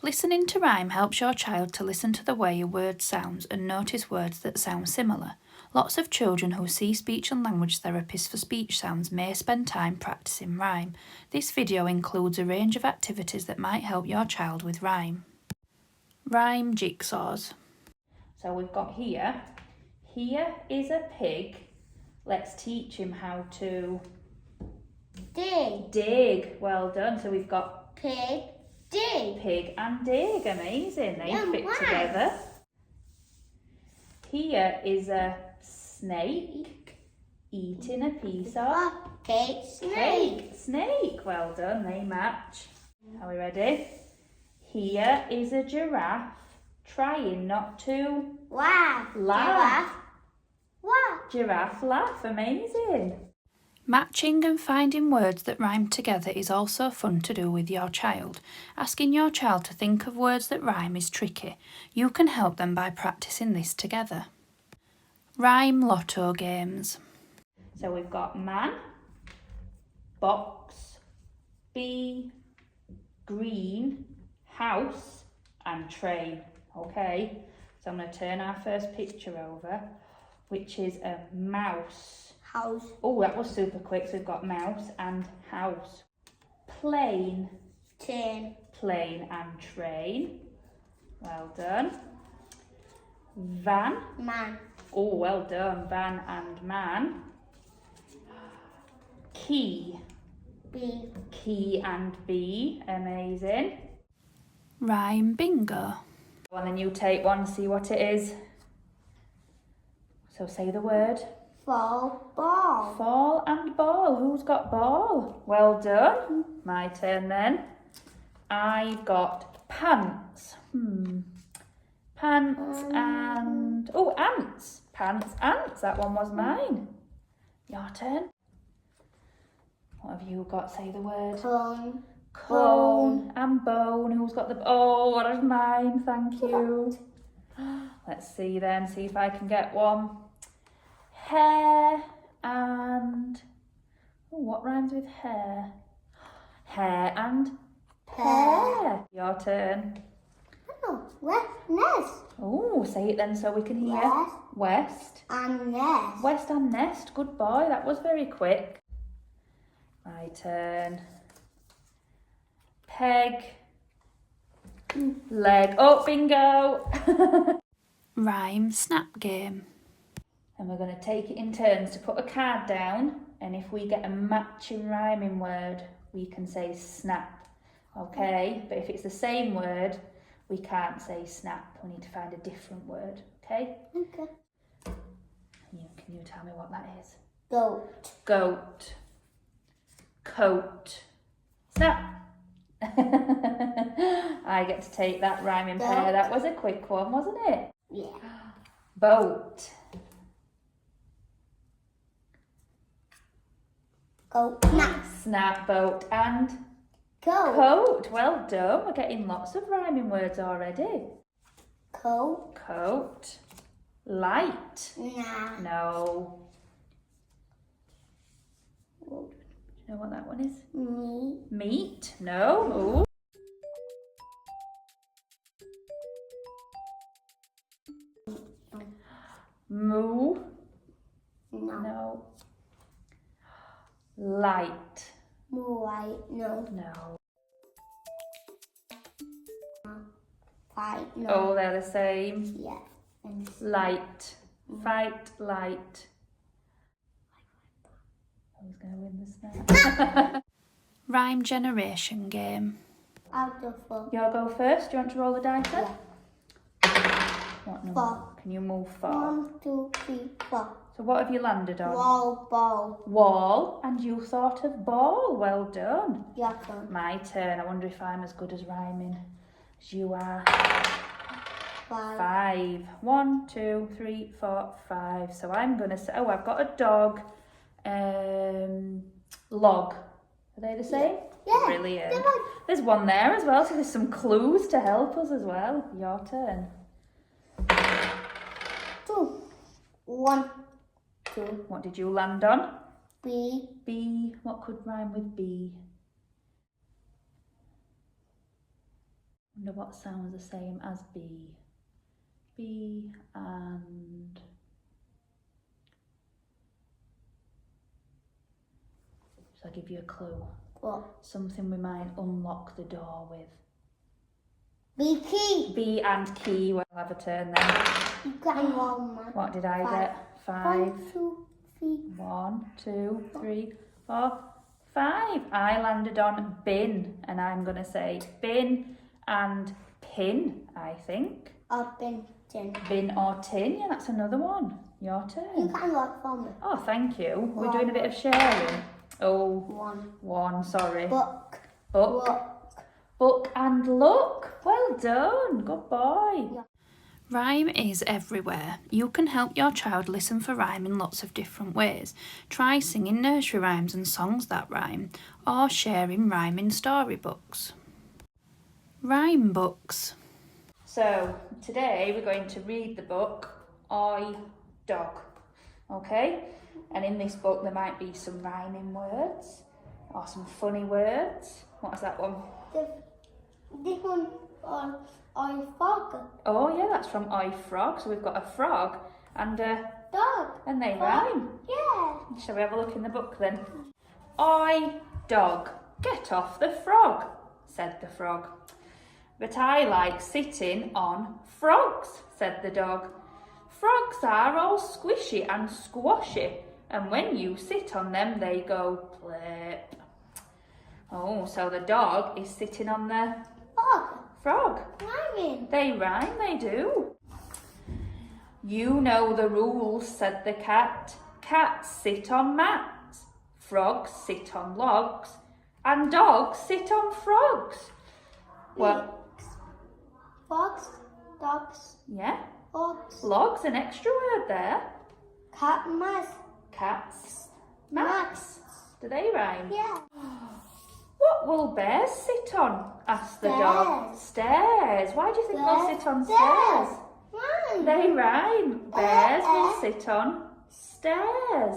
Listening to rhyme helps your child to listen to the way a word sounds and notice words that sound similar. Lots of children who see speech and language therapists for speech sounds may spend time practicing rhyme. This video includes a range of activities that might help your child with rhyme. Rhyme jigsaws. So we've got here is a pig. Let's teach him how to dig. Well done. So we've got Pig, dig. Pig and dig. Amazing. They fit together. Here is a snake eating a piece of Cake, snake. Snake. Well done. They match. Are we ready? Here is a giraffe trying not to Laugh. laugh. Laugh. Giraffe laugh. Amazing. Matching and finding words that rhyme together is also fun to do with your child. Asking your child to think of words that rhyme is tricky. You can help them by practicing this together. Rhyme lotto games. So we've got man, box, bee, green, house and train. Okay, so I'm going to turn our first picture over, which is a mouse. House. Oh, that was super quick. So we've got mouse and house. Plane. Tin. Plane and train. Well done. Van. Man. Oh, well done. Van and man. Key. Bee. Key and bee. Amazing. Rhyme bingo. And then you take one, see what it is. So say the word. Fall, ball. Fall and ball. Who's got ball? Well done. My turn then. I've got pants. Pants and... Oh, ants. Pants, ants. That one was mine. Your turn. What have you got? Say the word. Cone. Cone and bone. Who's got the... Oh, what is mine? Thank you. Let's see then. See if I can get one. Hair and... Oh, what rhymes with hair? Hair and pear. Your turn. Oh, nest. Oh, say it then so we can hear. West. West. And nest. West and nest. Good boy. That was very quick. My turn. Peg. Leg. Oh, bingo. Rhyme snap game. And we're going to take it in turns to put a card down, and if we get a matching rhyming word, we can say snap. Okay? But if it's the same word, we can't say snap. We need to find a different word. Okay? Okay. Can you tell me what that is? Goat. Goat. Coat. Snap. I get to take that rhyming pair. That was a quick one, wasn't it? Yeah. Boat. Goat. Snap. Snap, boat and Coat. coat. Well done. We're getting lots of rhyming words already. Coat. Coat. Light. Nah. No. Do you know what that one is? Meat. Meat. No. Ooh. Moo. No. No. Light. Moonlight. No. No. Fight. No. Oh, they're the same. Yeah. And Light. Fight, light. Who's going to win this now? Rhyme generation game. out of four. You'll go first. Do you want to roll the dice then? Yeah. What number? 4. Can you move 4? 1, 2, 3, 4. So what have you landed on? Wall, ball. Wall. And you thought of ball. Well done. Your turn. My turn. I wonder if I'm as good as rhyming as you are. 5. 5. 1, 2, 3, 4, 5. So I'm going to say, oh, I've got a dog. Log. Are they the same? Yeah. Brilliant. They're like- There's one there as well, so there's some clues to help us as well. Your turn. 2. 1, 2. What did you land on? B. B. What could rhyme with B? wonder what sounds the same as B. B and... So I'll give you a clue. What? Something we might unlock the door with. B key. B and key. We'll have a turn then. You got one. What did I Five. get? 5. 1, 2, 3. 1, 2, 3, 4, 5. I landed on bin, and I'm going to say bin and pin, I think. Up and tin. Bin or tin, yeah, that's another one. Your You turn. can look for me. Oh, thank you. We're doing a bit of sharing. Oh, 1. 1, sorry. Book. Book. Book. Book and look. Well done. Good boy. Yeah. Rhyme is everywhere. You can help your child listen for rhyme in lots of different ways. Try singing nursery rhymes and songs that rhyme, or sharing rhyming storybooks. Rhyme books. So today we're going to read the book I, Dog. Okay? And in this book there might be some rhyming words or some funny words. What was that one? This one I frog. Oh yeah, that's from I Frog. So we've got a frog and a Dog. and they Frog. rhyme. Yeah. Shall we have a look in the book then? I, dog, get off the frog, said the frog. But I like sitting on frogs, said the dog. Frogs are all squishy and squashy, and when you sit on them they go plip. Oh, so the dog is sitting on the Frog. frog. Rhyming. They rhyme, they do. You know the rules, said the cat. Cats sit on mats, frogs sit on logs, and dogs sit on frogs. Well, Frogs. Dogs. yeah, Frogs. logs, an extra word there. Cat. Mouse. Cats, mats. Do they rhyme? Yeah. What will bears sit on? Asked the dog. Stairs. Why do you think they'll sit on stairs? Rhyme. They rhyme. Bears will sit on stairs.